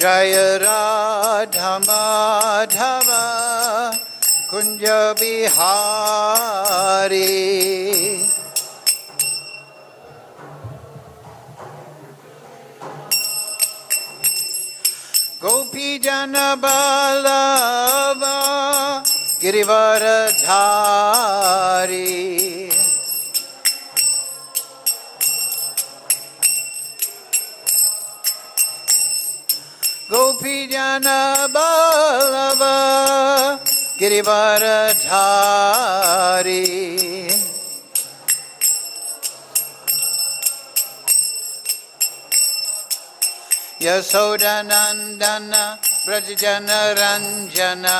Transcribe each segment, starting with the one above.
Jaya Radha Madhava Kunja Bihari. Gopi Jana Ballava Girivaradhari. Gopi Jana Ballava Girivaradhari. Yasodanandana Brajajana Ranjana.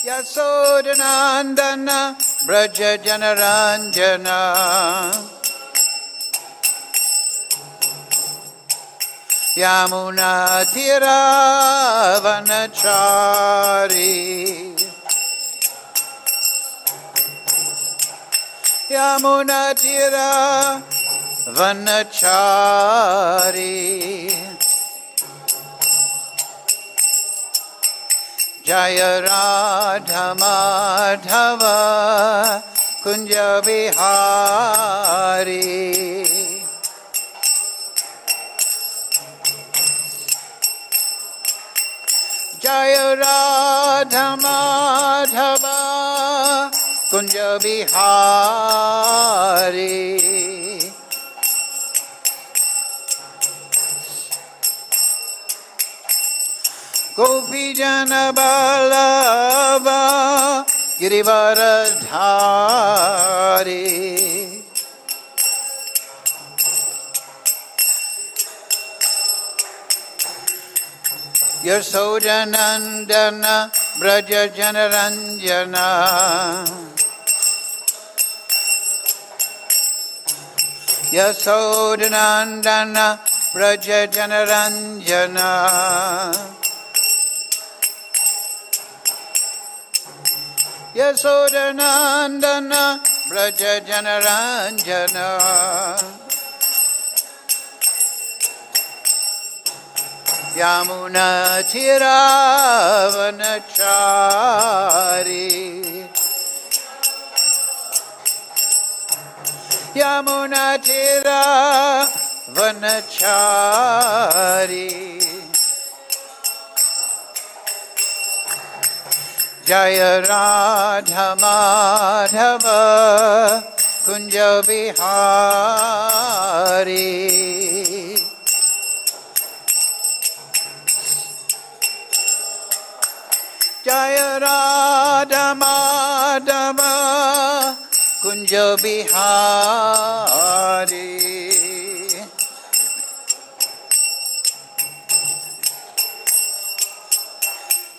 Yasodanandana Brajajana Ranjana. Yamuna Tira Vanachari. Yamuna Tira Vanachari. Jaya Radha Madhava Kunja Bihari. Jaya Radha Madhava Kunja Bihari. Gopi Jana Ballava Girivaradhari. Yasodanandana Brajajana Ranjana. Yasodanandana Brajajana Ranjana. Yasodanandana Brajajana Ranjana. Yamuna Tira Vanachari. Yamuna Tira Vanachari. Jaya Radha Madhava Kunja Bihari. Jaya Radha Madhava Kunja Bihari.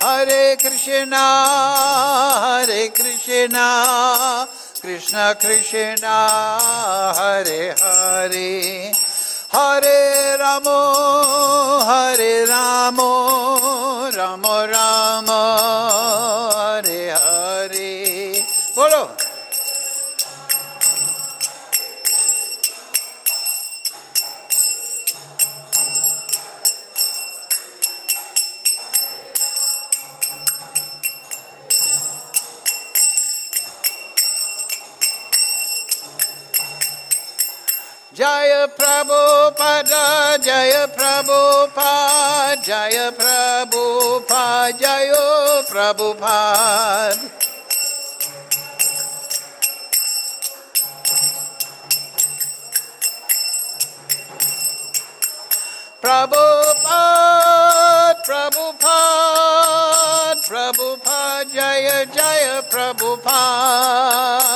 Hare Krishna, Hare Krishna, Krishna Krishna, Hare Hare, Hare Ramo, Hare Ramo, Ramo Ramo, Hare Hare. Bolo. Jaya Prabhupada, Jaya Prabhupada, Jaya Prabhupada, Jaya Prabhupada. Prabhupada, Prabhupada, Prabhupada, Jaya Jaya Prabhupada.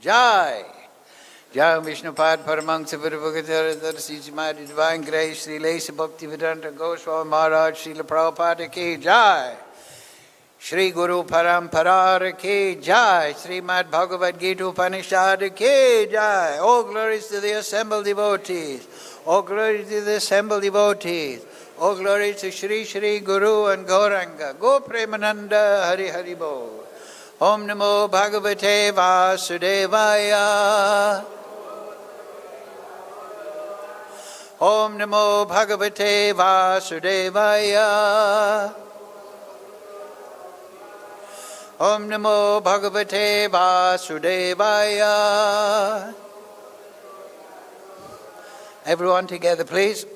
Jai. Jai Vishnupad Paramahansa Virabhagavata Sijamadi Divine Grace Sri Lesa Bhakti Vedanta Goswami Maharaj Srila Prabhupada Ki Jai. Shri Guru Paramparar ki jai, Srimad Bhagavad Gita Upanishad ki jai. All glories to the assembled devotees. All glories to the assembled devotees. All glories to Shri Shri Guru and Gauranga. Go Premananda Hari Hari Bol. Om Namo Bhagavate Vasudevaya. Om Namo Bhagavate Vasudevaya. Om Namo Bhagavate Vasudevaya. Everyone together, please.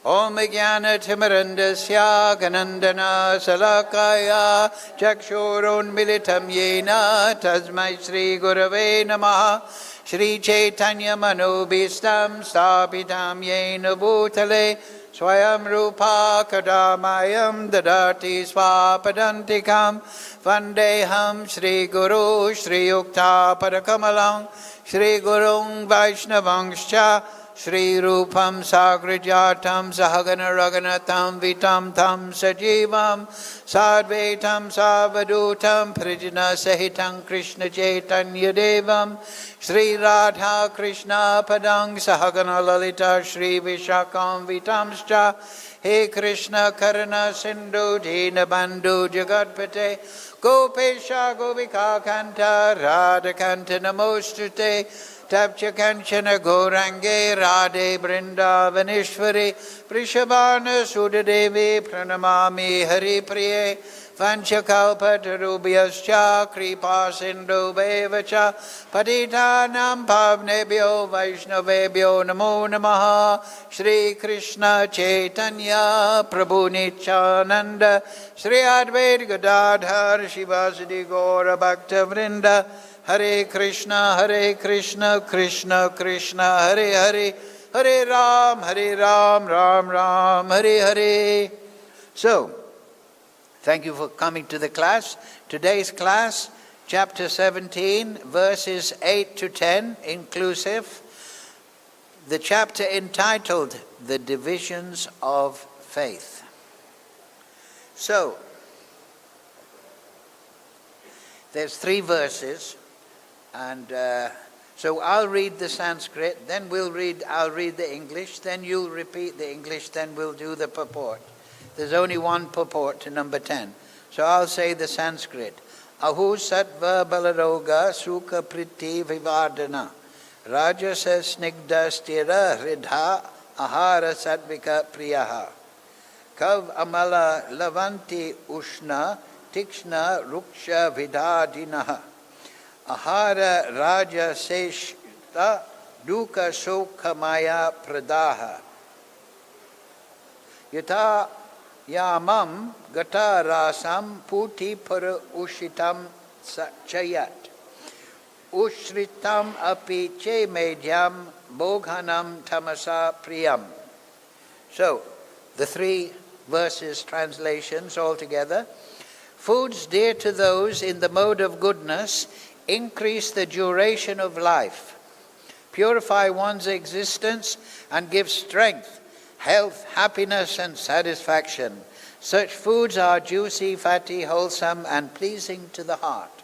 Om Jnana Timirandasya Ganandana Salakaya Chakshurun Militam Yena Tasmai Shri Gurave Namaha Shri Chaitanya Manobhistam Sthapitam Yena Bhutale Swayam Rupa Kadamayam Dadati Swapadantikam Vandeham Shri Guru Shri Yukta Padakamalam Shri Gurung Vaishnavangscha Shri Rupam Sagrajatam Sahagana Raganatam Vitam Tam Sajivam Sadvaitam Savadutam Prijana Sahitam Krishna Chaitanya Devam Shri Radha Krishna Padang Sahagana Lalita Shri Vishakam Vitamscha He Krishna Karana Sindhu Dina Bandhu Jagatpate Gopesha Govika Kanta Radha Kanta Namostute Tapcha Kanchana Gourange Radhe Vrindavaneshwari Prishabhana Sudadevi Pranamami Hari Priye Vanchakalpatarubhyascha Kripa Sindhu Bevacha Patitanam Pavnebhyo Vaishnavebhyo Namo Namaha Shri Krishna Chaitanya Prabhu Nityananda Shri Advaita Gadadhar Shivasadi Gaura Bhakta Vrinda Hare Krishna, Krishna Krishna, Hare Hare, Hare Ram, Ram Ram, Hare Hare. So, thank you for coming to the class. Today's class, chapter 17, verses 8 to 10, inclusive. The chapter entitled, The Divisions of Faith. So, there's 3 verses. And so I'll read the Sanskrit, then I'll read the English, then you'll repeat the English, then we'll do the purport. There's only one purport to number 10. So I'll say the Sanskrit. āyuḥ-sattva-balārogya sukha-prīti-vivardhanāḥ rasyāḥ snigdhāḥ sthirā hṛdyā āhārāḥ sāttvika-priyāḥ kav amala lavanti ushna tikshna ruksha vidādinah āhārāḥ rāja seshta dukkha sukha maya pradaha yatā yamam gata rasam puti para ushitam chayat ushritam api che medyam boghanam tamasa priyam. So, the 3 verses translations altogether. Foods dear to those in the mode of goodness increase the duration of life, purify one's existence, and give strength, health, happiness, and satisfaction. Such foods are juicy, fatty, wholesome, and pleasing to the heart.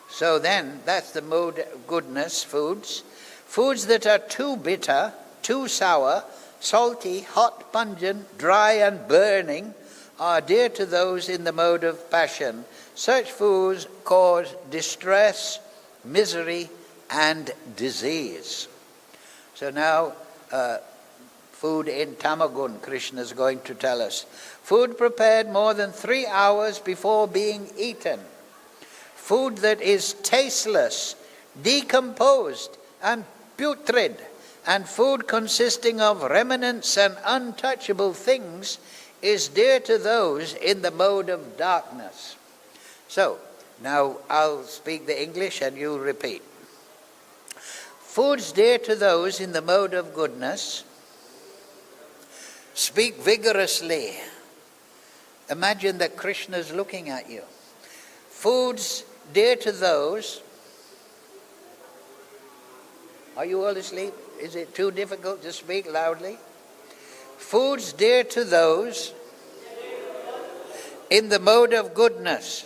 So then, that's the mode of goodness foods. Foods that are too bitter, too sour, salty, hot, pungent, dry, and burning are dear to those in the mode of passion. Such foods cause distress, misery, and disease. So now, food in Tamagun, Krishna is going to tell us. Food prepared more than 3 hours before being eaten. Food that is tasteless, decomposed, and putrid, and food consisting of remnants and untouchable things is dear to those in the mode of darkness. So, now I'll speak the English and you'll repeat. Foods dear to those in the mode of goodness. Speak vigorously. Imagine that Krishna is looking at you. Foods dear to those. Are you all asleep? Is it too difficult to speak loudly? Foods dear to those in the mode of goodness,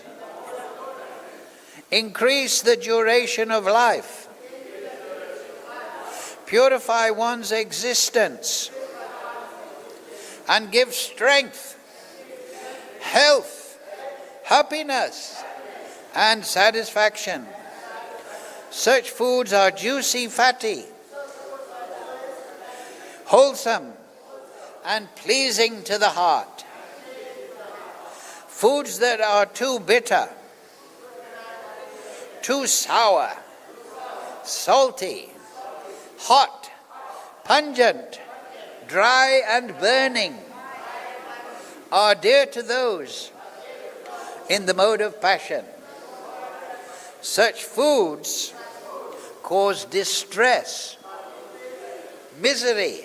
increase the duration of life, purify one's existence, and give strength, health, happiness, and satisfaction. Such foods are juicy, fatty, wholesome, and pleasing to the heart. Foods that are too bitter, too sour, salty, hot, pungent, dry, and burning are dear to those in the mode of passion. Such foods cause distress, misery,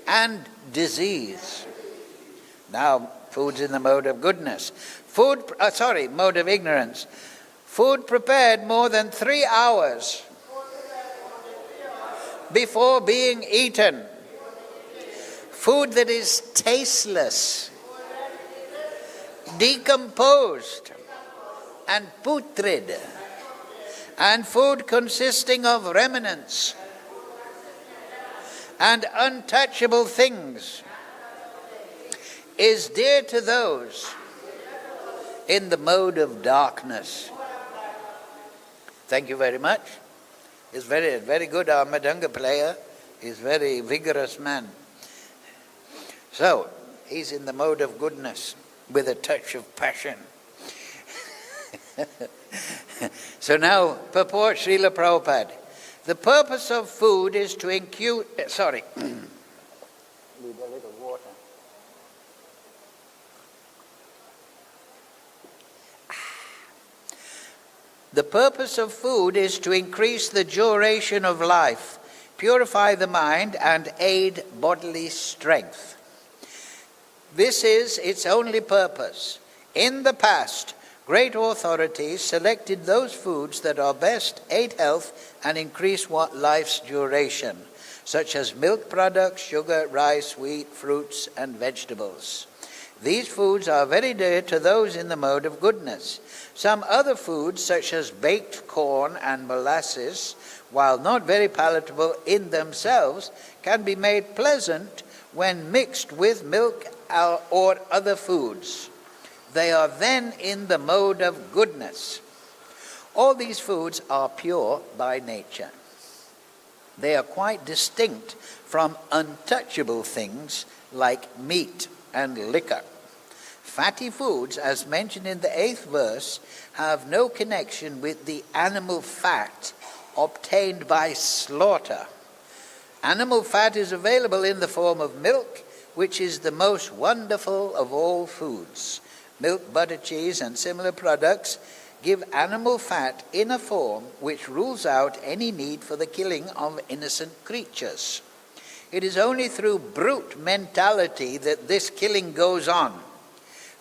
and disease. Now, foods in the mode of goodness. Mode of ignorance. Food prepared more than 3 hours before being eaten. Food that is tasteless, decomposed, and putrid. And food consisting of remnants and untouchable things is dear to those in the mode of darkness. Thank you very much. He's very good, our madanga player. He's a very vigorous man. So, he's in the mode of goodness with a touch of passion. So now, purport Srila Prabhupada. The purpose of food is to need a little water. The purpose of food is to increase the duration of life, purify the mind, and aid bodily strength. This is its only purpose. In the past, great authorities selected those foods that are best, aid health, and increase life's duration, such as milk products, sugar, rice, wheat, fruits, and vegetables. These foods are very dear to those in the mode of goodness. Some other foods, such as baked corn and molasses, while not very palatable in themselves, can be made pleasant when mixed with milk or other foods. They are then in the mode of goodness. All these foods are pure by nature. They are quite distinct from untouchable things like meat and liquor. Fatty foods, as mentioned in the 8th verse, have no connection with the animal fat obtained by slaughter. Animal fat is available in the form of milk, which is the most wonderful of all foods. Milk, butter, cheese, and similar products give animal fat in a form which rules out any need for the killing of innocent creatures. It is only through brute mentality that this killing goes on.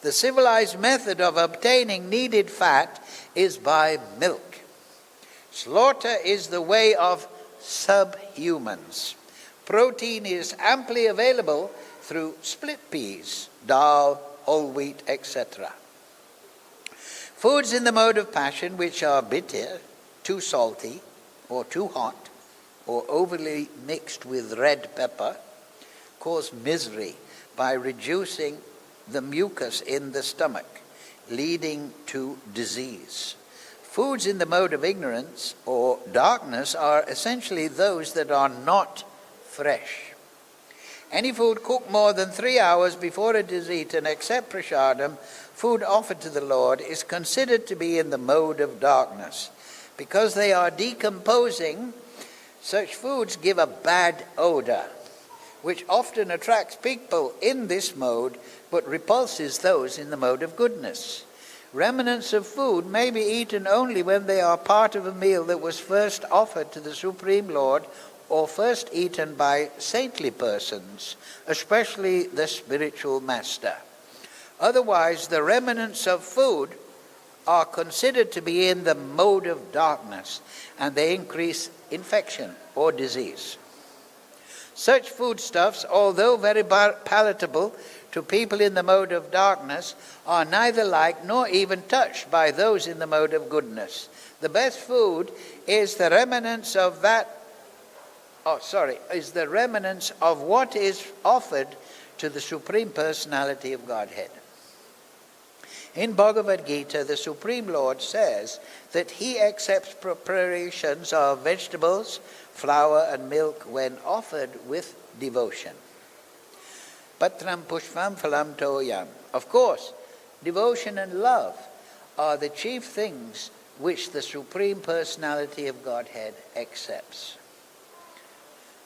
The civilized method of obtaining needed fat is by milk. Slaughter is the way of subhumans. Protein is amply available through split peas, dal, whole wheat, etc. Foods in the mode of passion which are bitter, too salty, or too hot, or overly mixed with red pepper, cause misery by reducing the mucus in the stomach, leading to disease. Foods in the mode of ignorance or darkness are essentially those that are not fresh. Any food cooked more than 3 hours before it is eaten, except prasadam, food offered to the Lord, is considered to be in the mode of darkness. Because they are decomposing, such foods give a bad odor, which often attracts people in this mode, but repulses those in the mode of goodness. Remnants of food may be eaten only when they are part of a meal that was first offered to the Supreme Lord or first eaten by saintly persons, especially the spiritual master. Otherwise, the remnants of food are considered to be in the mode of darkness, and they increase infection or disease. Such foodstuffs, although very palatable, to people in the mode of darkness are neither like nor even touched by those in the mode of goodness. The best food is the remnants of what is offered to the Supreme Personality of Godhead. In Bhagavad Gita, the Supreme Lord says that he accepts preparations of vegetables, flour and milk when offered with devotion. Patram pushpam phalam toyam. Of course, devotion and love are the chief things which the Supreme Personality of Godhead accepts.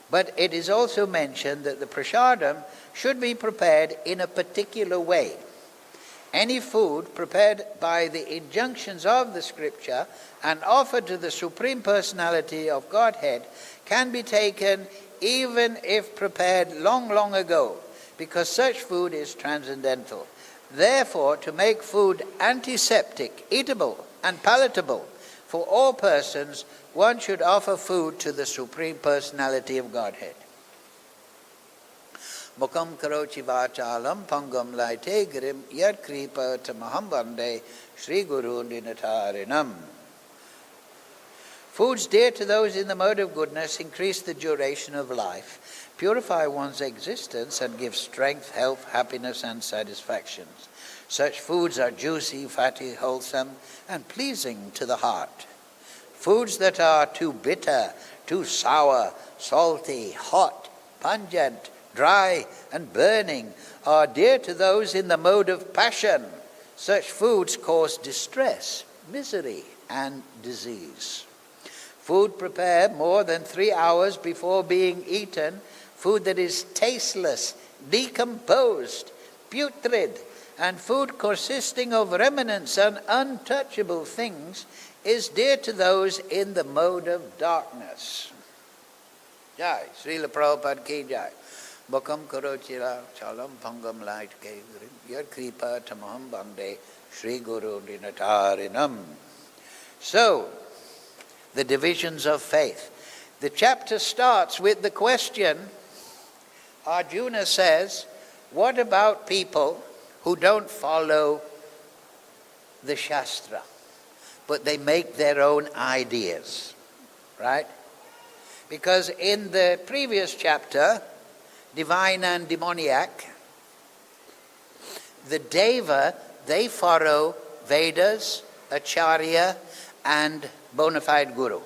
But it is also mentioned that the prasadam should be prepared in a particular way. Any food prepared by the injunctions of the scripture and offered to the Supreme Personality of Godhead can be taken even if prepared long, long ago, because such food is transcendental. Therefore, to make food antiseptic, eatable and palatable for all persons, one should offer food to the Supreme Personality of Godhead. Mukam karochi vachalam pangam laite girim yad kripa tamaham vande Shri Guru Dinatarinam. Foods dear to those in the mode of goodness increase the duration of life, purify one's existence, and give strength, health, happiness, and satisfactions. Such foods are juicy, fatty, wholesome, and pleasing to the heart. Foods that are too bitter, too sour, salty, hot, pungent, dry, and burning are dear to those in the mode of passion. Such foods cause distress, misery, and disease. Food prepared more than 3 hours before being eaten, food that is tasteless, decomposed, putrid, and food consisting of remnants and untouchable things is dear to those in the mode of darkness. Jai, Srila Prabhupada ki jai. Bhakam karochira chalam pangam light ke yad kripa tamaham bande Shri Guru Dinatarinam. So, the divisions of faith. The chapter starts with the question. Arjuna says, what about people who don't follow the Shastra, but they make their own ideas, right? Because in the previous chapter, divine and demoniac, the Deva, they follow Vedas, Acharya, and bona fide Guru.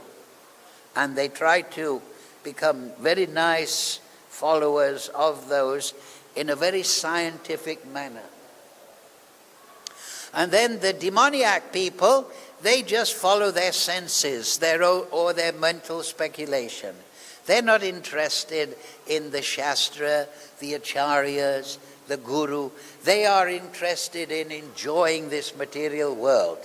And they try to become very nice followers of those in a very scientific manner. And then the demoniac people, they just follow their senses, or their mental speculation. They're not interested in the Shastra, the Acharyas, the Guru. They are interested in enjoying this material world.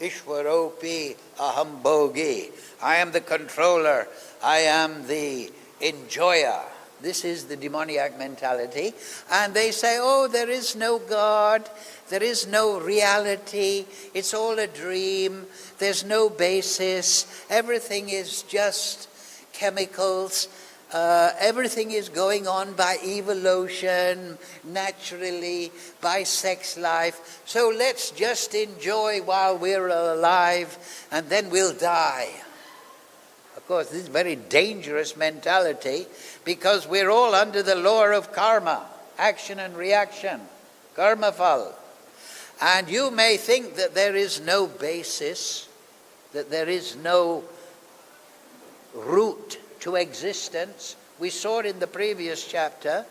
Ishwaropi aham bhogi. I am the controller. I am the enjoyer. This is the demoniac mentality. And they say, oh, there is no God. There is no reality. It's all a dream. There's no basis. Everything is just chemicals. Everything is going on by evolution, naturally, by sex life. So let's just enjoy while we're alive, and then we'll die. Of course, this is a very dangerous mentality, because we're all under the law of karma, action and reaction, karma phal. And you may think that there is no basis, that there is no root to existence. We saw in the previous chapter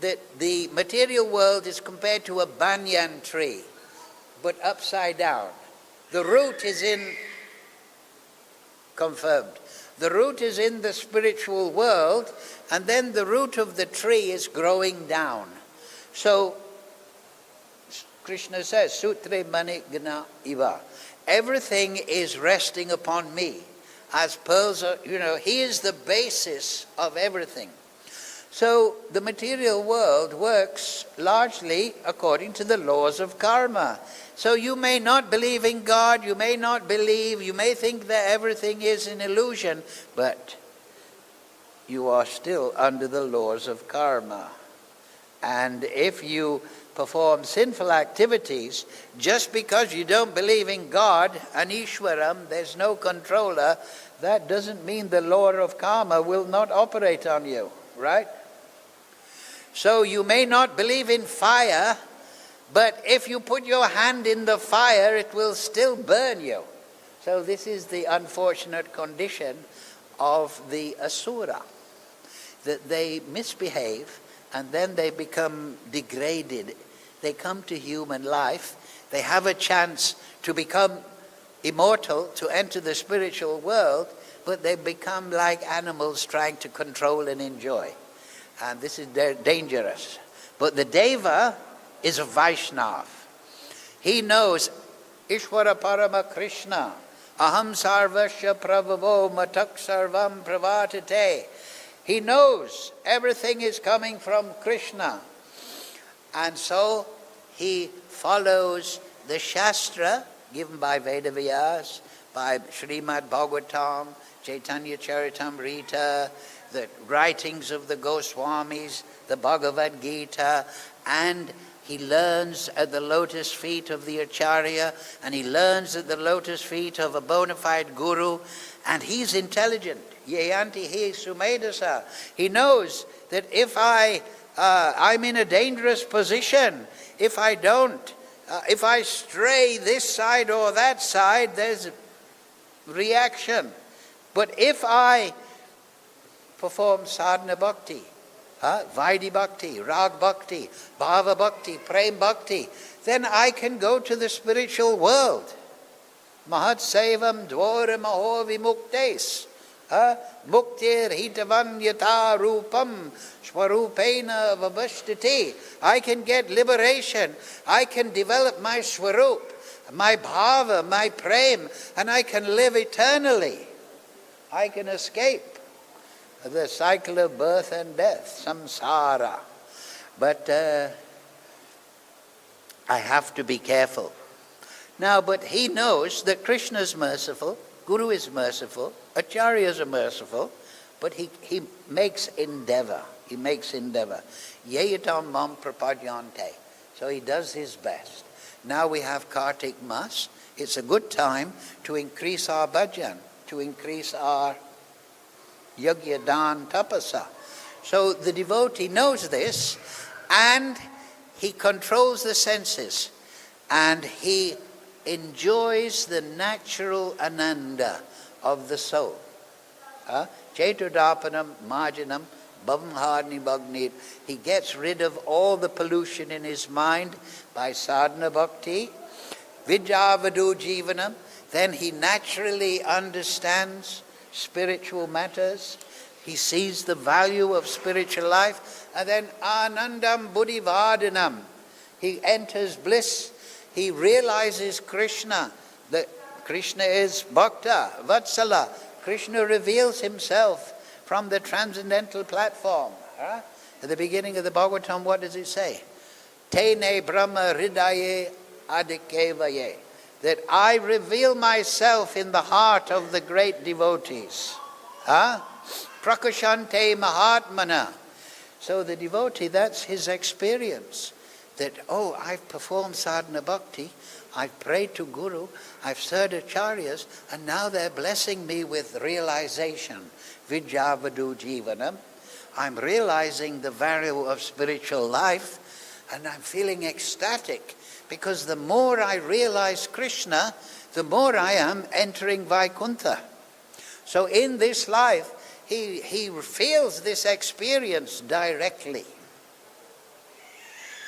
that the material world is compared to a banyan tree, but upside down. The root is confirmed. The root is in the spiritual world, and then the root of the tree is growing down. So, Krishna says, Sutre mani gna iva. Everything is resting upon me. As pearls are, he is the basis of everything. So the material world works largely according to the laws of karma. So you may not believe in God, you may think that everything is an illusion, but you are still under the laws of karma. And if you perform sinful activities, just because you don't believe in God, an Ishwaram, there's no controller, that doesn't mean the law of karma will not operate on you, right? So you may not believe in fire, but if you put your hand in the fire, it will still burn you. So this is the unfortunate condition of the asura, that they misbehave and then they become degraded. They come to human life, they have a chance to become immortal, to enter the spiritual world, but they become like animals trying to control and enjoy. And this is dangerous. But the Deva is a Vaishnav. He knows Ishvara Parama Krishna, Aham Sarvasya Prabhavo Matak Sarvam Pravartate. He knows everything is coming from Krishna. And so he follows the Shastra given by Vedavyas, by Srimad Bhagavatam, Chaitanya Charitamrita, the writings of the Goswamis, the Bhagavad Gita, and he learns at the lotus feet of the Acharya, and he learns at the lotus feet of a bona fide guru, and he's intelligent. Yeyanti hi sumedasa. He knows that if I'm in a dangerous position, if I stray this side or that side, there's reaction. But if I perform sadhana bhakti, Vaidhi bhakti, Rag bhakti, Bhava bhakti, Prem bhakti, then I can go to the spiritual world. Mahat sevam dvora maho vimuktes. Muktir hitavan yata rupam swarupena vavashtiti. I can get liberation. I can develop my swarup, my bhava, my prem, and I can live eternally. I can escape the cycle of birth and death, samsara. But I have to be careful. Now, but he knows that Krishna is merciful, Guru is merciful, Acharyas are merciful, but he makes endeavor. He makes endeavor. Yeyatam mam prapadyante. So he does his best. Now we have Kartik Mas. It's a good time to increase our bhajan, to increase our yajna, dan, tapasa. So the devotee knows this, and he controls the senses, and he enjoys the natural ananda of the soul. Chetudapanam marjanam bhavamharni bhagnit. He gets rid of all the pollution in his mind by sadhana bhakti. Vidyavadu jivanam. Then he naturally understands spiritual matters. He sees the value of spiritual life. And then anandam buddhivardhanam. He enters bliss. He realizes Krishna, that Krishna is Bhakta, Vatsala. Krishna reveals himself from the transcendental platform. At the beginning of the Bhagavatam, what does it say? Tene Brahma Hridaye Adikevaye. That I reveal myself in the heart of the great devotees. Prakashante Mahatmana. So the devotee, that's his experience. That, I've performed sadhana bhakti, I've prayed to Guru, I've served acharyas, and now they're blessing me with realization. Vidyavadu jivanam. I'm realizing the value of spiritual life, and I'm feeling ecstatic, because the more I realize Krishna, the more I am entering Vaikuntha. So in this life, he feels this experience directly.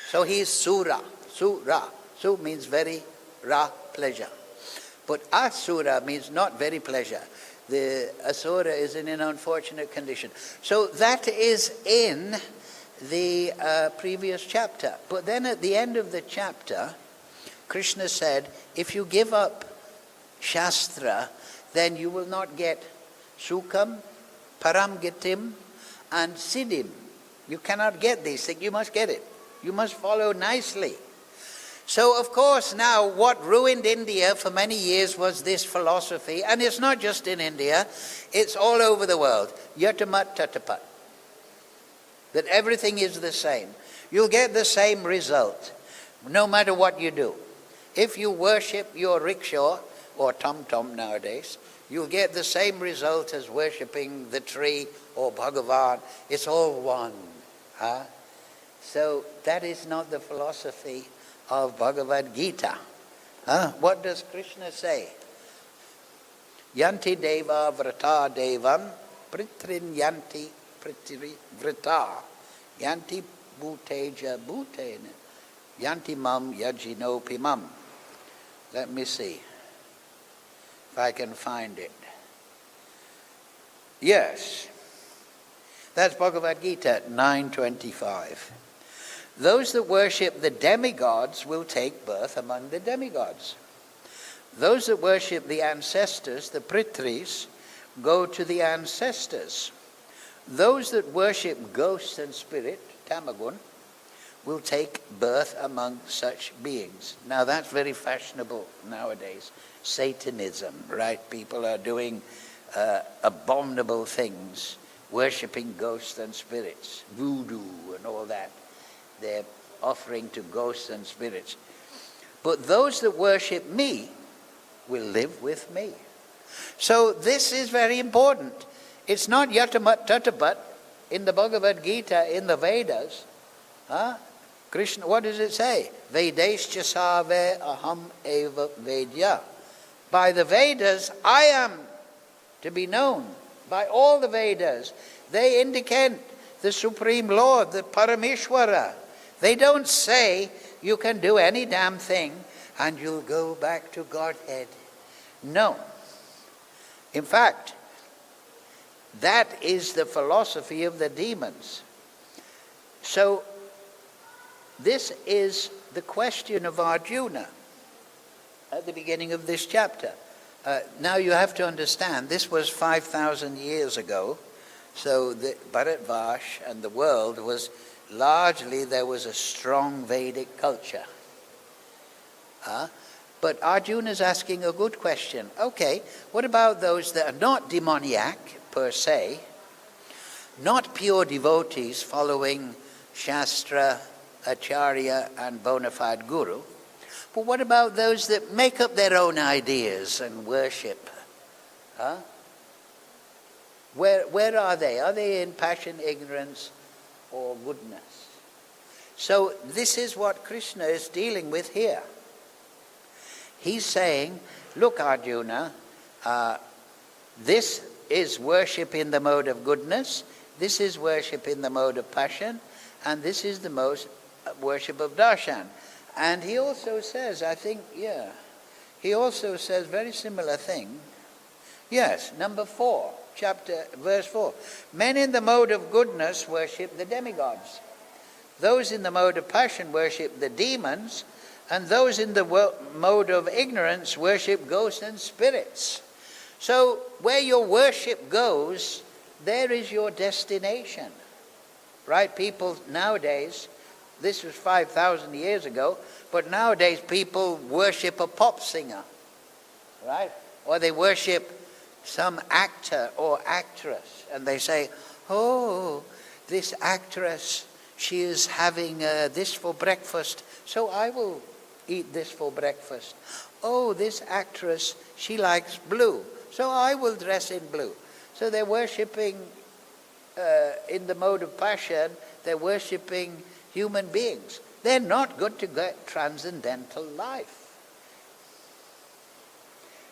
So he is sura. Sura. Su means very pleasure. But asura means not very pleasure. The asura is in an unfortunate condition. So that is in the previous chapter. But then at the end of the chapter, Krishna said, if you give up Shastra, then you will not get Sukham, Paramgatim, and Siddhim. You cannot get these things. You must get it. You must follow nicely. So, of course, now what ruined India for many years was this philosophy. And it's not just in India. It's all over the world. Yatamat tatapat. that everything is the same. You'll get the same result, no matter what you do. If you worship your rickshaw, or tom-tom nowadays, you'll get the same result as worshipping the tree or Bhagavan. It's all one. Huh? So that is not the philosophy of Bhagavad Gita. Huh? What does Krishna say? Yanti deva vrata devam pritrin yanti pritri vrata yanti bhuteja bhutena yanti mam yajino pimam. Let me see if I can find it. Yes, that's Bhagavad Gita 9:25. Those that worship the demigods will take birth among the demigods. Those that worship the ancestors, the Pritris, go to the ancestors. Those that worship ghosts and spirit, Tamagun, will take birth among such beings. Now that's very fashionable nowadays. Satanism, right? People are doing abominable things, worshipping ghosts and spirits, voodoo and all that. They're offering to ghosts and spirits. But those that worship me will live with me. So this is very important. It's not yatamat tatapat in the Bhagavad Gita, in the Vedas. Huh? Krishna, what does it say? Vedaischa save aham eva vedya. By the Vedas, I am to be known. By all the Vedas, they indicate the Supreme Lord, the Parameshwara. They don't say you can do any damn thing and you'll go back to Godhead. No. In fact, that is the philosophy of the demons. So, this is the question of Arjuna at the beginning of this chapter. Now you have to understand, this was 5,000 years ago, so the Bharatvash and the world was largely, there was a strong Vedic culture. But Arjuna is asking a good question. Okay, what about those that are not demoniac per se, not pure devotees following Shastra, Acharya and bona fide guru, but what about those that make up their own ideas and worship? Where are they? Are they in passion, ignorance, or goodness? So this is what Krishna is dealing with here. He's saying, look Arjuna, this is worship in the mode of goodness, this is worship in the mode of passion, and this is the most worship of darshan. And he also says, he also says very similar thing. Yes, number 4, verse 4. Men in the mode of goodness worship the demigods. Those in the mode of passion worship the demons, and those in the mode of ignorance worship ghosts and spirits. So where your worship goes, there is your destination. Right? People nowadays, this was 5,000 years ago, but nowadays people worship a pop singer. Right? Or they worship some actor or actress, and they say, oh, this actress, she is having this for breakfast, so I will eat this for breakfast. Oh, this actress, she likes blue, so I will dress in blue. So they're worshipping in the mode of passion, they're worshipping human beings. They're not good to get transcendental life.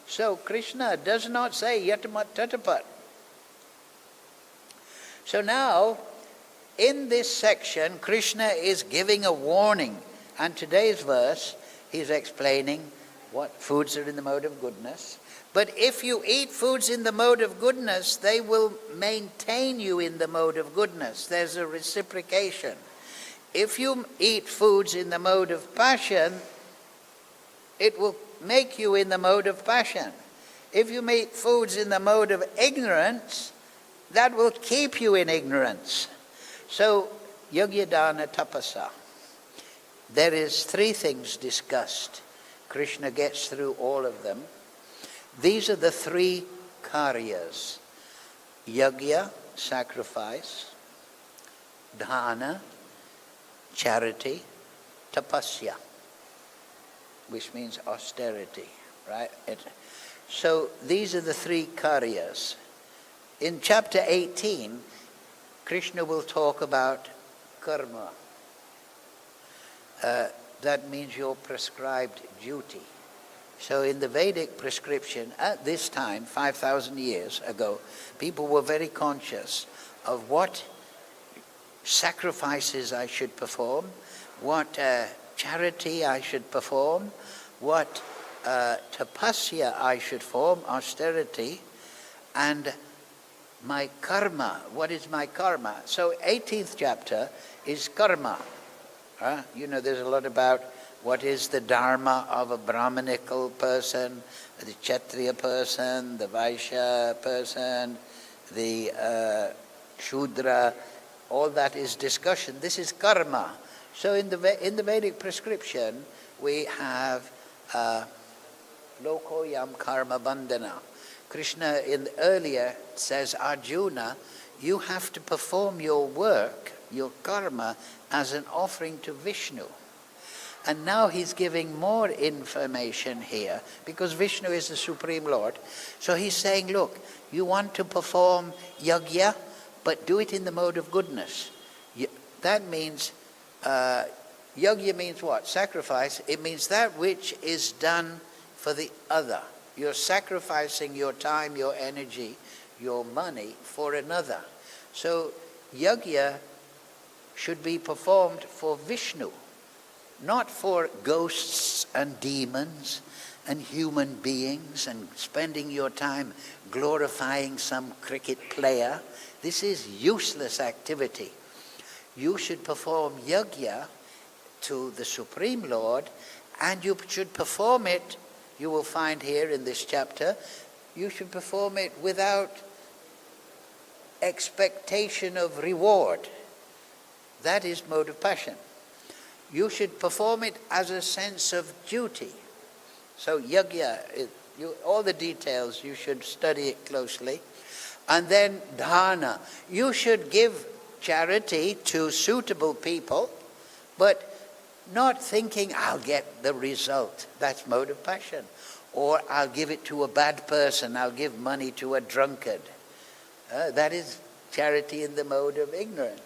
So Krishna does not say yatamat tatapat. So now, in this section, Krishna is giving a warning. And today's verse, he's explaining what foods are in the mode of goodness. But if you eat foods in the mode of goodness, they will maintain you in the mode of goodness. There's a reciprocation. If you eat foods in the mode of passion, it will make you in the mode of passion. If you eat foods in the mode of ignorance, that will keep you in ignorance. So, yajna dana tapasa. There is 3 things discussed. Krishna gets through all of them. These are the 3 karyas. Yajna, sacrifice. dāna, charity, tapasya, which means austerity, right? So these are the three karyas. In chapter 18, Krishna will talk about karma. That means your prescribed duty. So in the Vedic prescription, at this time, 5,000 years ago, people were very conscious of what sacrifices I should perform, what charity I should perform, what tapasya I should form, austerity, and my karma. What is my karma? So 18th chapter is karma. There's a lot about what is the dharma of a Brahmanical person, the Kshatriya person, the Vaishya person, the Shudra. All that is discussion. This is karma. So in the Vedic prescription, we have loko yam karma bandhana. Krishna earlier says, Arjuna, you have to perform your work, your karma, as an offering to Vishnu. And now he's giving more information here, because Vishnu is the Supreme Lord. So he's saying, look, you want to perform yajna, but do it in the mode of goodness. That means, yajna means what? Sacrifice. It means that which is done for the other. You're sacrificing your time, your energy, your money for another. So yajna should be performed for Vishnu, not for ghosts and demons and human beings and spending your time glorifying some cricket player. This is useless activity. You should perform yajna to the Supreme Lord, and you should perform it, you will find here in this chapter, you should perform it without expectation of reward. That is mode of passion. You should perform it as a sense of duty. So yajna, all the details, you should study it closely. And then dāna, you should give charity to suitable people, but not thinking I'll get the result. That's mode of passion. Or I'll give it to a bad person, I'll give money to a drunkard. That is charity in the mode of ignorance.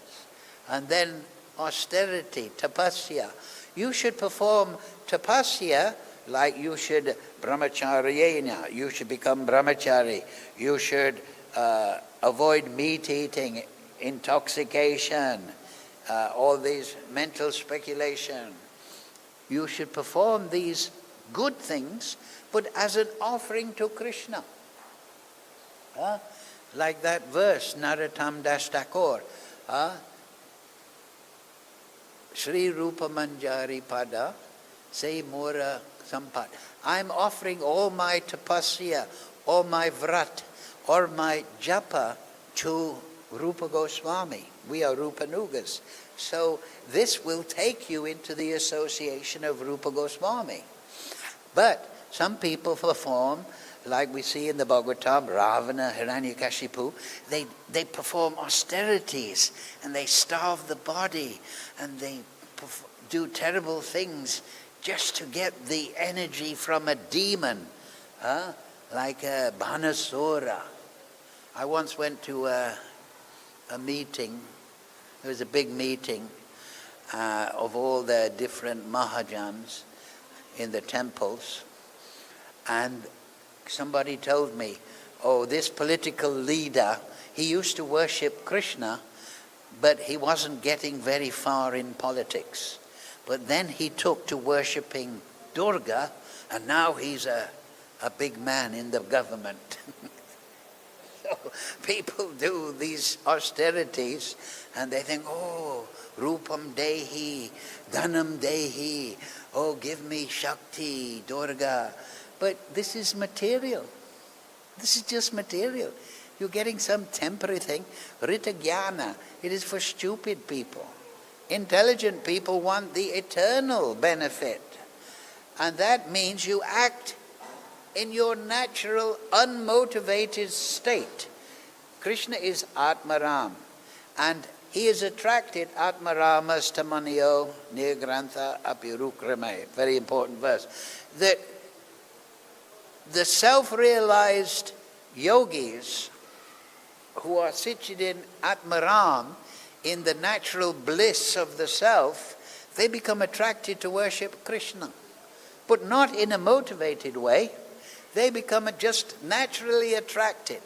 And then austerity, tapasya. You should perform tapasya like you should brahmacharyena. You should become brahmachari. You should avoid meat eating, intoxication, all these mental speculation. You should perform these good things, but as an offering to Krishna. Like that verse, Narottam Das Thakur. Sri Rupa Manjari Pada, say Mora Sampat. I'm offering all my tapasya, all my vrat, or my japa to Rupa Goswami. We are Rupanugas. So this will take you into the association of Rupa Goswami. But some people perform, like we see in the Bhagavatam, Ravana, Hiranyakashipu, they perform austerities and they starve the body and they do terrible things just to get the energy from a demon, like a Banasura. I once went to a meeting. There was a big meeting of all the different Mahajans in the temples, and somebody told me, this political leader, he used to worship Krishna, but he wasn't getting very far in politics. But then he took to worshipping Durga, and now he's a big man in the government. So people do these austerities, and they think, Rupam Dehi, Dhanam Dehi, give me Shakti, Durga. But this is material. This is just material. You're getting some temporary thing. Rita Jnana, it is for stupid people. Intelligent people want the eternal benefit. And that means you act in your natural, unmotivated state. Krishna is Atmaram. And he is attracted, atmaramastamaniyo nigrantha apirukrame. Very important verse. That the self-realized yogis who are situated in atmaram, in the natural bliss of the self, they become attracted to worship Krishna. But not in a motivated way. They become just naturally attracted.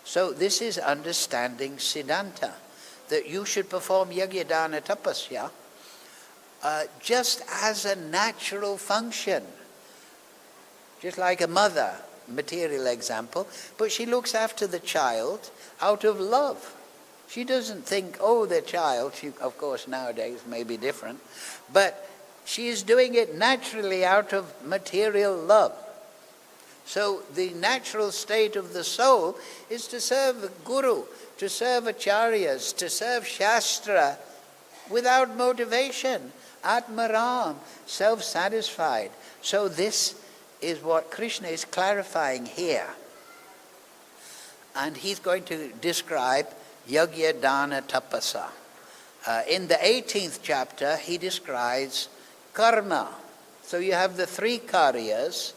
So this is understanding Siddhanta, that you should perform yajna dana tapasya just as a natural function. Just like a mother, material example, but she looks after the child out of love. She doesn't think, oh, the child, she, of course nowadays may be different, but she is doing it naturally out of material love. So the natural state of the soul is to serve the Guru, to serve acharyas, to serve Shastra without motivation, atmaram, self-satisfied. So this is what Krishna is clarifying here. And he's going to describe yajna dana tapasa. In the 18th chapter, he describes karma. So you have the three karyas,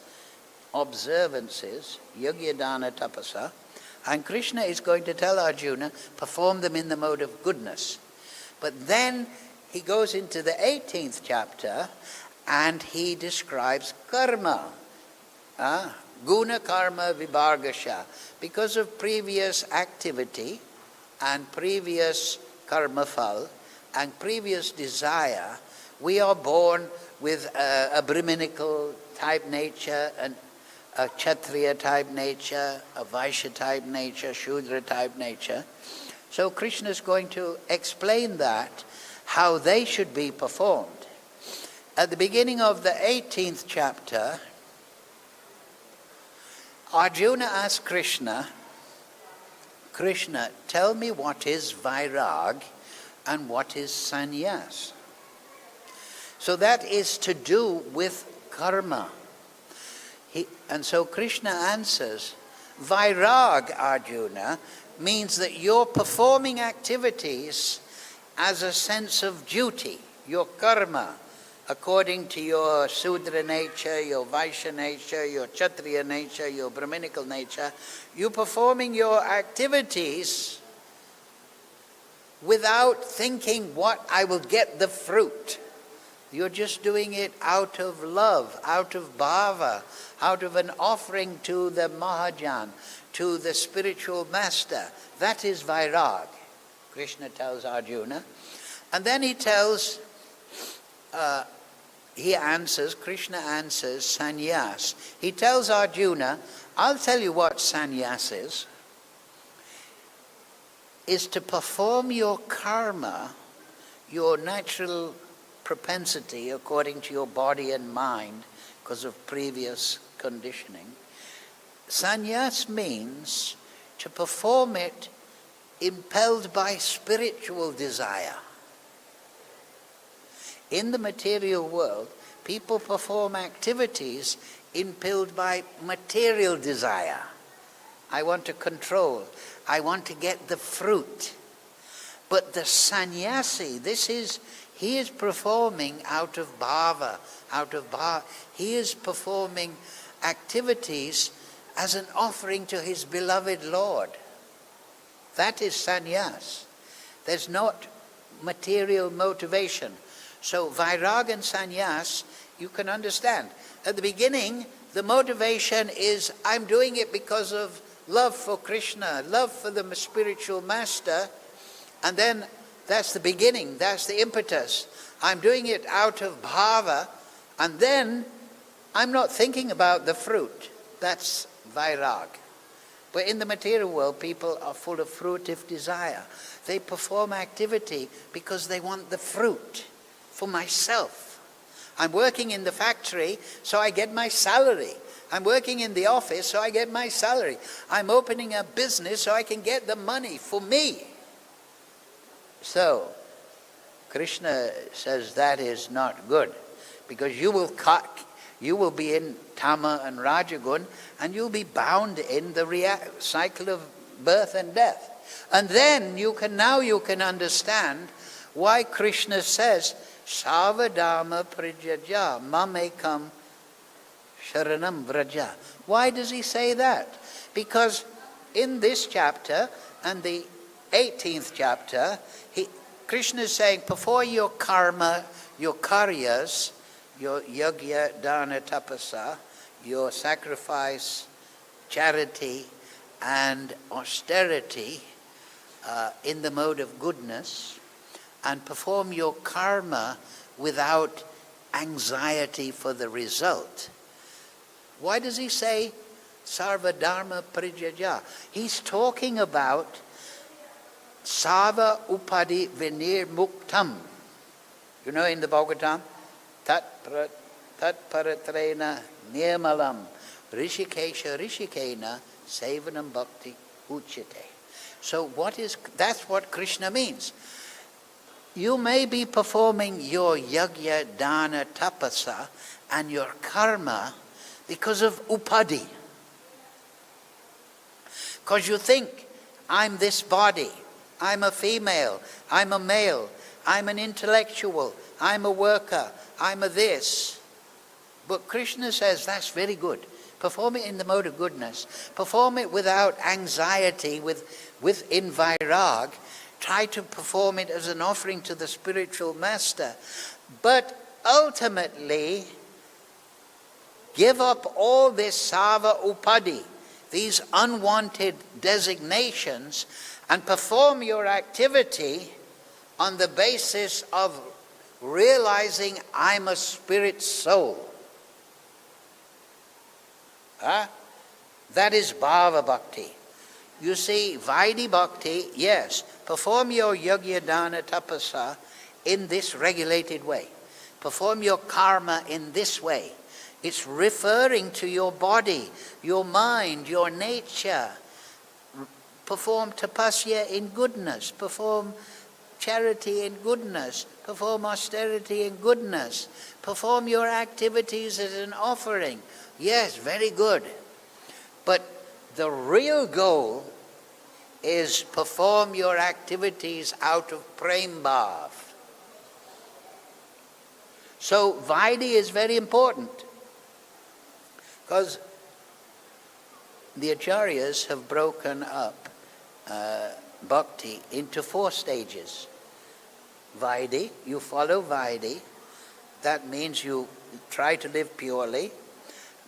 observances, yajna dana tapasa, and Krishna is going to tell Arjuna, perform them in the mode of goodness. But then he goes into the 18th chapter and he describes karma. Guna karma vibhargasha. Because of previous activity and previous karma phal and previous desire, we are born with a Brahminical type nature, a Kshatriya type nature, a Vaishya type nature, Shudra type nature. So Krishna is going to explain that, how they should be performed. At the beginning of the 18th chapter, Arjuna asked Krishna, Krishna, tell me what is vairag and what is sannyas. So that is to do with karma. And so Krishna answers, vairag, Arjuna, means that you're performing activities as a sense of duty, your karma, according to your Sudra nature, your Vaishya nature, your Kshatriya nature, your Brahminical nature. You're performing your activities without thinking what I will get the fruit. You're just doing it out of love, out of bhava, out of an offering to the Mahajan, to the spiritual master. That is vairag, Krishna tells Arjuna. And then he tells, Krishna answers sannyas. He tells Arjuna, I'll tell you what sannyas is to perform your karma, your natural propensity according to your body and mind because of previous conditioning. Sannyas means to perform it impelled by spiritual desire. In the material world, people perform activities impelled by material desire. I want to control. I want to get the fruit. But the sannyasi, he is performing out of bhava, He is performing activities as an offering to his beloved Lord. That is sannyas. There's not material motivation. So vairag and sannyas, you can understand. At the beginning, the motivation is, I'm doing it because of love for Krishna, love for the spiritual master. And then that's the beginning, that's the impetus. I'm doing it out of bhava, and then I'm not thinking about the fruit. That's vairag. But in the material world, people are full of fruitive desire. They perform activity because they want the fruit for myself. I'm working in the factory, so I get my salary. I'm working in the office, so I get my salary. I'm opening a business so I can get the money for me. So, Krishna says that is not good, because you will be in Tama and Rajagun, and you'll be bound in the cycle of birth and death. And then you can understand why Krishna says, Sarvadharma parityajya mamekam sharanam vraja. Why does he say that? Because in this chapter and the 18th chapter, Krishna is saying, perform your karma, your karyas, your yajna, dana, tapasa, your sacrifice, charity, and austerity in the mode of goodness, and perform your karma without anxiety for the result. Why does he say sarvadharma parityajya? He's talking about sarva upadi vinirmuktam. You know in the Bhagavatam, tat paratrena nirmalam rishikesha rishikena sevanam bhakti uchyate. So that's what Krishna means. You may be performing your yajna, dana, tapasa and your karma because of upadi. Because you think, I'm this body, I'm a female, I'm a male, I'm an intellectual, I'm a worker, I'm a this. But Krishna says that's very good. Perform it in the mode of goodness. Perform it without anxiety, within vairag. Try to perform it as an offering to the spiritual master. But ultimately, give up all this sarva upadi, these unwanted designations, and perform your activity on the basis of realizing I'm a spirit soul. That is bhava bhakti. You see, Vaidhi bhakti, yes, perform your yajna, dana, tapasa in this regulated way. Perform your karma in this way. It's referring to your body, your mind, your nature. Perform tapasya in goodness. Perform charity in goodness. Perform austerity in goodness. Perform your activities as an offering. Yes, very good. But the real goal is perform your activities out of prem bhav. So Vaidhi is very important. Because the acharyas have broken up bhakti into 4 stages. Vaidhi, you follow Vaidhi. That means you try to live purely.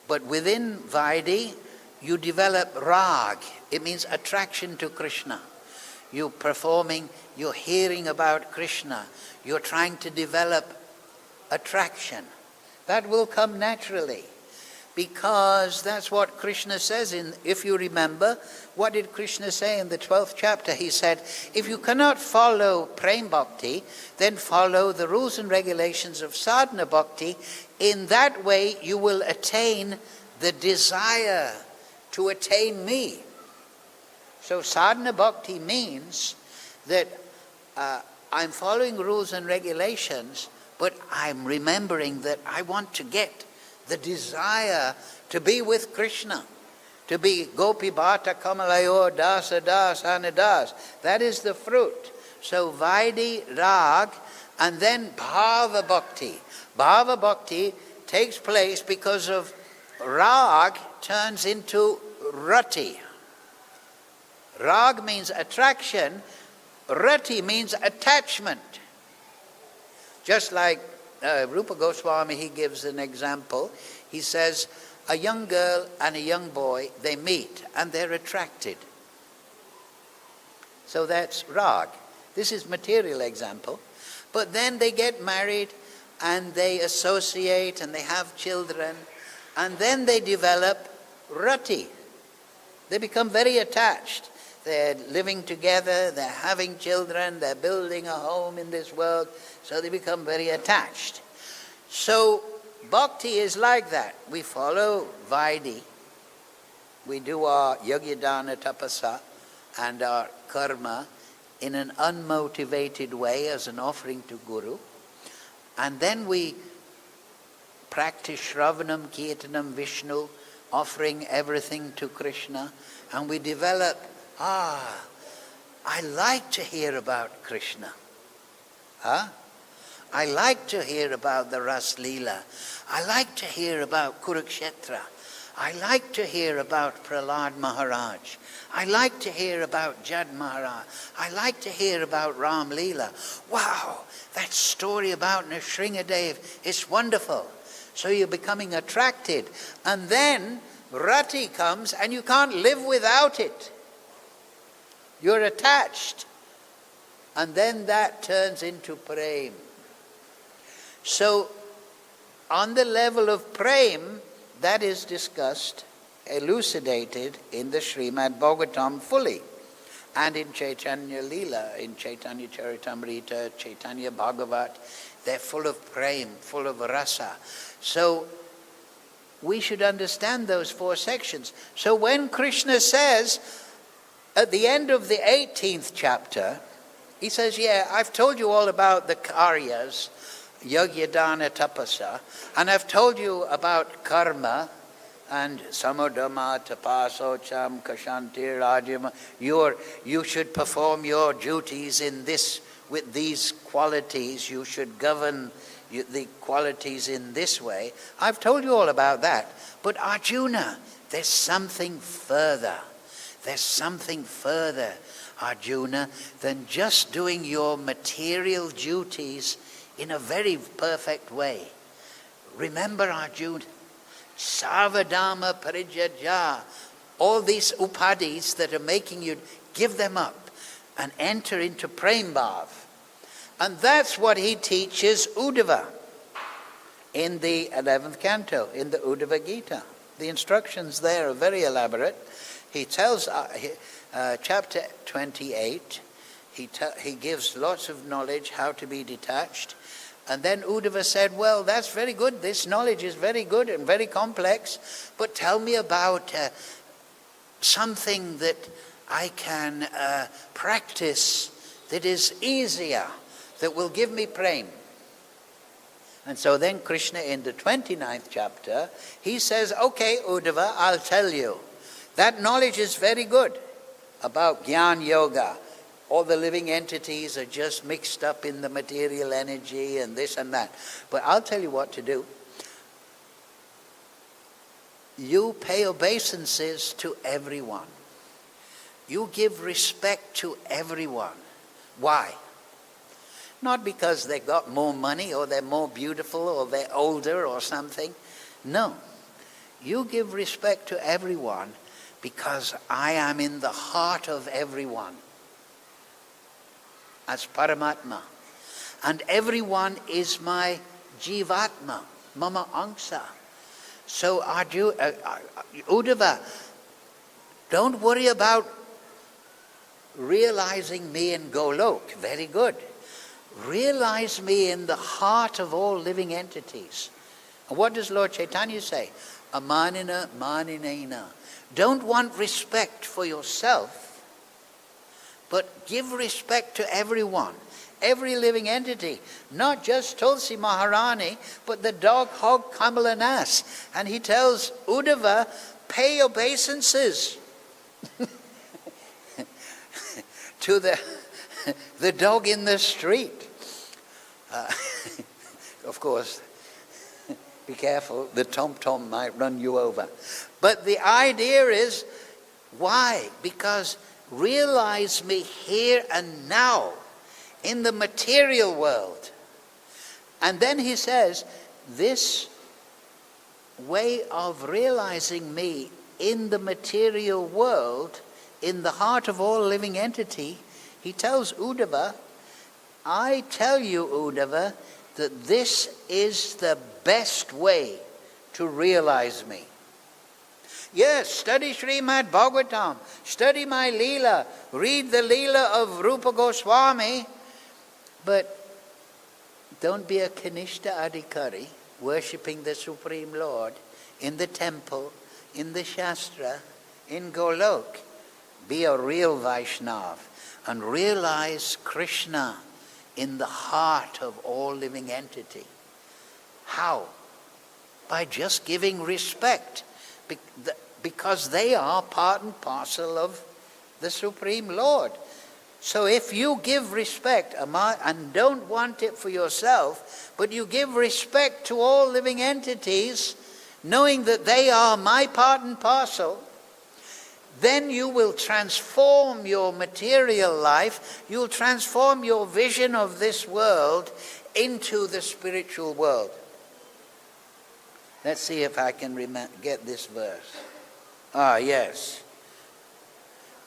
But within Vaidhi, you develop rag. It means attraction to Krishna. You're hearing about Krishna. You're trying to develop attraction. That will come naturally. Because that's what Krishna says if you remember, what did Krishna say in the 12th chapter? He said, if you cannot follow prem bhakti, then follow the rules and regulations of sadhana bhakti. In that way, you will attain the desire to attain me. So sadhana bhakti means that I'm following rules and regulations, but I'm remembering that I want to get the desire to be with Krishna, to be Gopi Bhata Kamalayo Dasa Das Anadas. That is the fruit. So Vaidhi, Rag, and then Bhava Bhakti. Bhava Bhakti takes place because of Rag turns into Rati. Rag means attraction, Rati means attachment. Just like Rupa Goswami, he gives an example. He says, a young girl and a young boy, they meet and they're attracted. So that's rag. This is material example. But then they get married and they associate and they have children. And then they develop rati. They become very attached. They're living together, they're having children, they're building a home in this world, so they become very attached. So bhakti is like that. We follow Vaidhi. We do our yajna, dana, tapasa and our karma in an unmotivated way as an offering to Guru. And then we practice Shravanam, Kirtanam, Vishnu, offering everything to Krishna. And we develop I like to hear about Krishna. Huh? I like to hear about the Ras Leela. I like to hear about Kurukshetra. I like to hear about Prahlad Maharaj. I like to hear about Jad Maharaj. I like to hear about Ram Leela. Wow, that story about Nrsimhadev is wonderful. So you're becoming attracted. And then Rati comes and you can't live without it. You're attached. And then that turns into prem. So on the level of prem, that is discussed, elucidated in the Srimad Bhagavatam fully. And in Chaitanya Leela, in Chaitanya Charitamrita, Chaitanya Bhagavat, they're full of prem, full of rasa. So we should understand those 4 sections. So when Krishna says, at the end of the 18th chapter, he says, yeah, I've told you all about the karyas, yajna, dana, tapasa, and I've told you about karma and samudama, tapasocham, kashantir, rajima. You should perform your duties in this, with these qualities. You should govern the qualities in this way. I've told you all about that. But Arjuna, there's something further. There's something further, Arjuna, than just doing your material duties in a very perfect way. Remember, Arjuna, sarvadharma parijajya, all these upadhis that are making you, give them up and enter into prem bhav. And that's what he teaches Uddhava in the 11th canto, in the Uddhava Gita. The instructions there are very elaborate. He tells, chapter 28, he gives lots of knowledge how to be detached. And then Uddhava said, well, that's very good. This knowledge is very good and very complex. But tell me about something that I can practice that is easier, that will give me prem. And so then Krishna in the 29th chapter, he says, okay, Uddhava, I'll tell you. That knowledge is very good about Jnana Yoga. All the living entities are just mixed up in the material energy and this and that. But I'll tell you what to do. You pay obeisances to everyone. You give respect to everyone. Why? Not because they've got more money or they're more beautiful or they're older or something. No. You give respect to everyone because I am in the heart of everyone as Paramatma. And everyone is my Jivatma, Mama Angsa. So Uddhava, don't worry about realizing me in Golok. Very good. Realize me in the heart of all living entities. And what does Lord Chaitanya say? Amanina maninena. Don't want respect for yourself, but give respect to everyone, every living entity, not just Tulsi Maharani, but the dog, hog, camel and ass. And he tells Uddhava, pay obeisances to the dog in the street. Of course, be careful, the tom-tom might run you over. But the idea is, why? Because realize me here and now in the material world. And then he says, this way of realizing me in the material world, in the heart of all living entity, he tells Uddhava, I tell you, Uddhava, that this is the best way to realize me. Yes, study Srimad Bhagavatam, study my Leela, read the Leela of Rupa Goswami, but don't be a Kanishta Adhikari, worshipping the Supreme Lord in the temple, in the Shastra, in Golok. Be a real Vaishnav and realize Krishna in the heart of all living entity. How? By just giving respect, because they are part and parcel of the Supreme Lord. So if you give respect, and don't want it for yourself, but you give respect to all living entities, knowing that they are my part and parcel, then you will transform your material life, you'll transform your vision of this world into the spiritual world. Let's see if I can get this verse. Yes.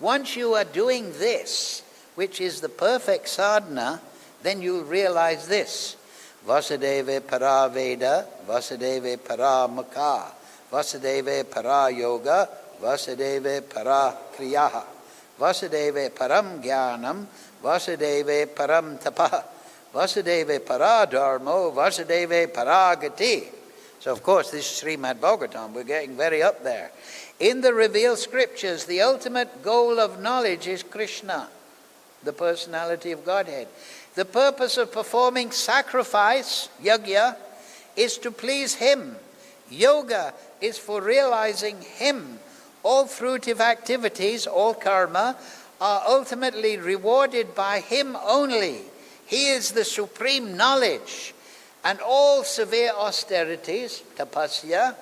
Once you are doing this, which is the perfect sadhana, then you'll realize this. Vasudeva para Veda, Vasudeva para Mukha, Vasudeva para Yoga, Vasudeva para Kriyaha, Vasudeva param Jnanam, Vasudeva param Tapah, Vasudeva para Dharmo, Vasudeva para Gati. So of course this is Srimad Bhagavatam, we're getting very up there. In the revealed scriptures, the ultimate goal of knowledge is Krishna, the personality of Godhead. The purpose of performing sacrifice, yajna, is to please Him. Yoga is for realizing Him. All fruitive activities, all karma, are ultimately rewarded by Him only. He is the supreme knowledge. And all severe austerities, tapasya,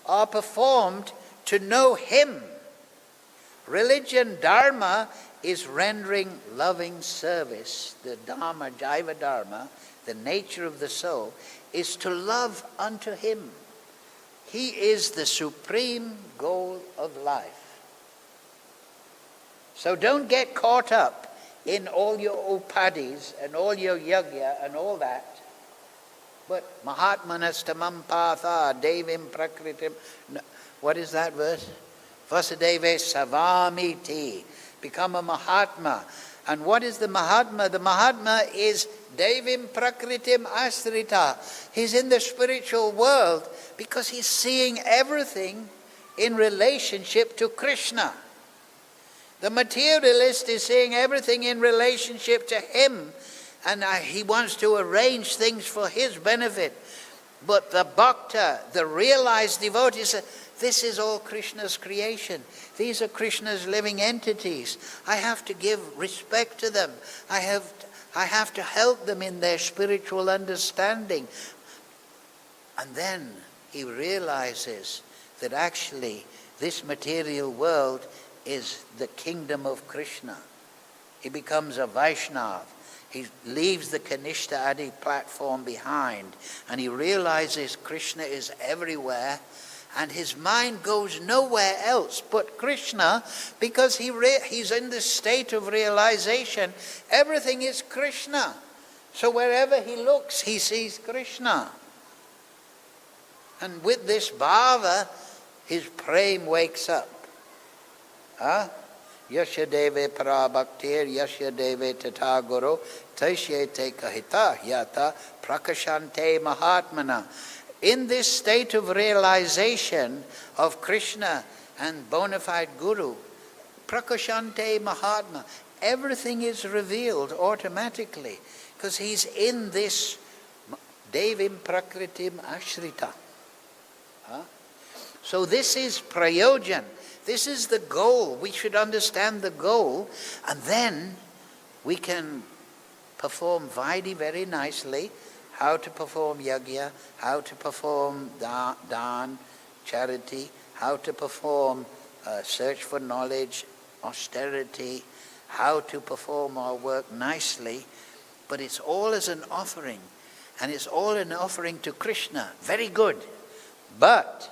are performed to know Him. Religion, dharma, is rendering loving service. The dharma, jiva dharma, the nature of the soul, is to love unto Him. He is the supreme goal of life. So don't get caught up in all your upadhis and all your yajna and all that. But Mahatmanastamam patha devim prakritim. What is that verse? Vasudeve savamiti. Become a Mahatma. And what is the Mahatma? The Mahatma is devim prakritim asrita. He's in the spiritual world because he's seeing everything in relationship to Krishna. The materialist is seeing everything in relationship to him, and he wants to arrange things for his benefit. But the bhakta, the realized devotee, says, this is all Krishna's creation. These are Krishna's living entities. I have to give respect to them. I have to help them in their spiritual understanding. And then he realizes that actually this material world is the kingdom of Krishna. He becomes a Vaishnava. He leaves the Kanishta Adi platform behind, and he realizes Krishna is everywhere, and his mind goes nowhere else but Krishna, because he's in this state of realization. Everything is Krishna. So wherever he looks, he sees Krishna. And with this bhava, his prem wakes up. Yasya deve parabhaktir, yasya deve tata guru, tashyete kahita yata prakashante mahatmana. In this state of realization of Krishna and bona fide guru, prakashante mahatma, everything is revealed automatically because he's in this devim prakritim ashrita. So this is prayojan. This is the goal. We should understand the goal, and then we can perform Vaidhi very nicely, how to perform yajna, how to perform dan, charity, how to perform search for knowledge, austerity, how to perform our work nicely, but it's all as an offering, and it's all an offering to Krishna. Very good. But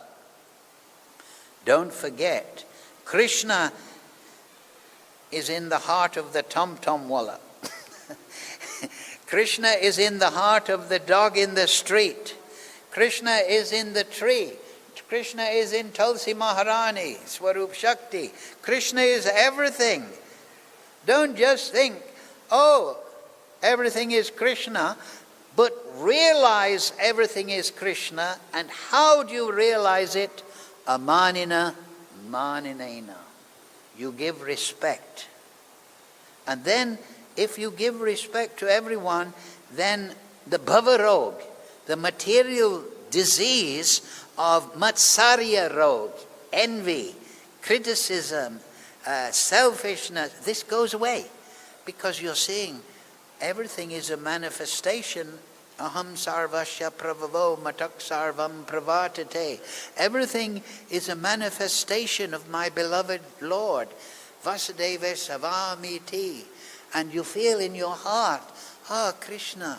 don't forget, Krishna is in the heart of the tom-tom walla. Krishna is in the heart of the dog in the street. Krishna is in the tree. Krishna is in Tulsi Maharani, Swarup Shakti. Krishna is everything. Don't just think, oh, everything is Krishna, but realize everything is Krishna. And how do you realize it? Amanina maninena. You give respect. And then if you give respect to everyone, then the bhavarog, the material disease of matsarya rog, envy, criticism, selfishness, this goes away. Because you're seeing everything is a manifestation. Aham sarvasya pravavo matak sarvam pravartate. Everything is a manifestation of my beloved Lord. Vasudeva savamiti. And you feel in your heart, Krishna,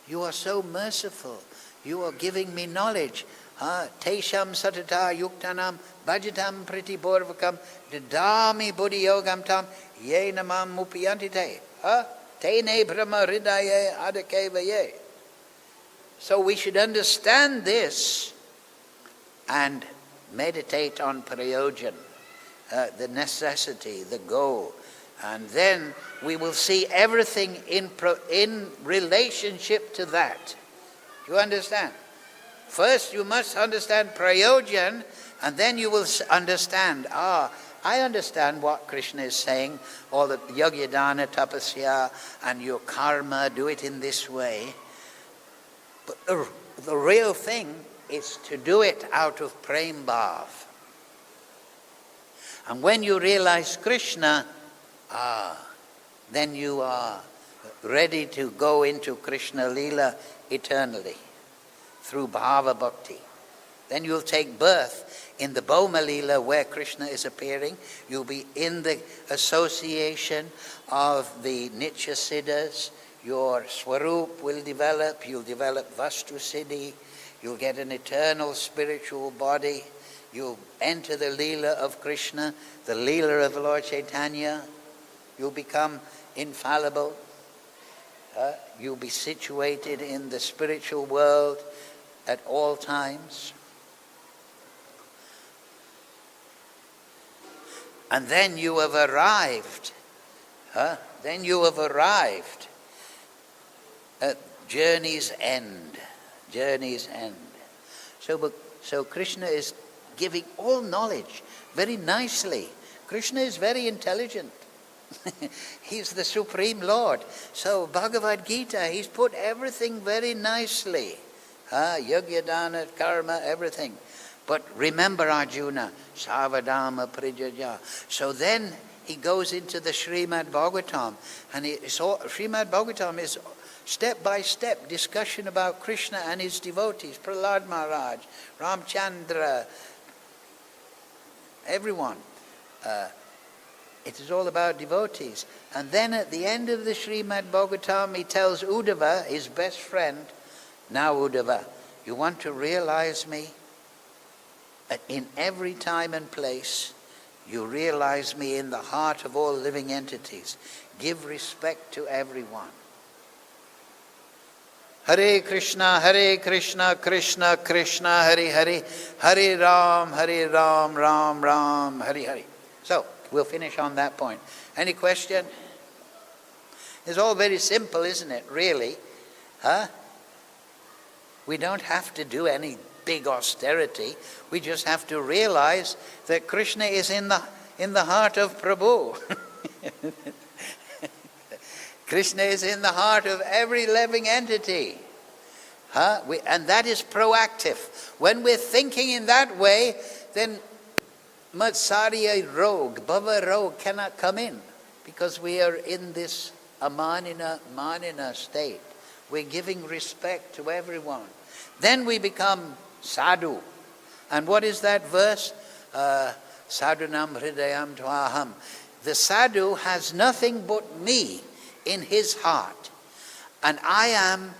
you are so merciful. You are giving me knowledge. Tesham satata yuktanam bhajatam priti-purvakam didami buddhi yogam tam ye namam mupiyantite. Tene brahma hṛdyā adakeva. So we should understand this and meditate on prayojan, the necessity, the goal. And then we will see everything in relationship to that. You understand? First you must understand prayojan, and then you will understand, I understand what Krishna is saying, all the yogya dana tapasya and your karma, do it in this way. But the real thing is to do it out of prem bhav. And when you realize Krishna, then you are ready to go into Krishna Leela eternally through bhava bhakti. Then you'll take birth in the Bhoma Leela where Krishna is appearing. You'll be in the association of the Nitya Siddhas. Your Swarup will develop. You'll develop Vastu Siddhi. You'll get an eternal spiritual body. You'll enter the Leela of Krishna, the Leela of Lord Chaitanya. You'll become infallible. You'll be situated in the spiritual world at all times. And then you have arrived. Then you have arrived at journey's end. Journey's end. So Krishna is giving all knowledge very nicely. Krishna is very intelligent. He's the Supreme Lord. So Bhagavad Gita, he's put everything very nicely. Yogya dana, karma, everything. But remember Arjuna, savadama prijaja. So then he goes into the Srimad Bhagavatam. And Srimad Bhagavatam is step-by-step discussion about Krishna and his devotees. Prahlad Maharaj, Ramchandra, everyone. It is all about devotees. And then at the end of the Srimad Bhagavatam, he tells Uddhava, his best friend, now Uddhava, you want to realize me? In every time and place, you realize me in the heart of all living entities. Give respect to everyone. Hare Krishna, Krishna Krishna, Hare Hare, Hare Ram, Ram Ram, Hare Hare. So, we'll finish on that point. Any question? It's all very simple, isn't it, really? We don't have to do any big austerity. We just have to realize that Krishna is in the heart of Prabhu. Krishna is in the heart of every living entity. And that is proactive. When we're thinking in that way, then Matsarya Rog, Bhava Rog cannot come in, because we are in this manina state. We're giving respect to everyone. Then we become sadhu. And what is that verse? Sadhunam hṛdyāṃ tvāham. The sadhu has nothing but me in his heart. And I am,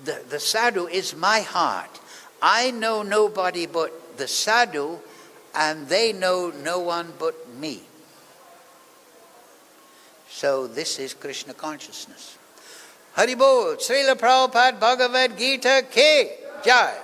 the sadhu is my heart. I know nobody but the sadhu, and they know no one but me. So this is Krishna consciousness. Hari Bol, Srila Prabhupada Bhagavad Gita Ke Jai.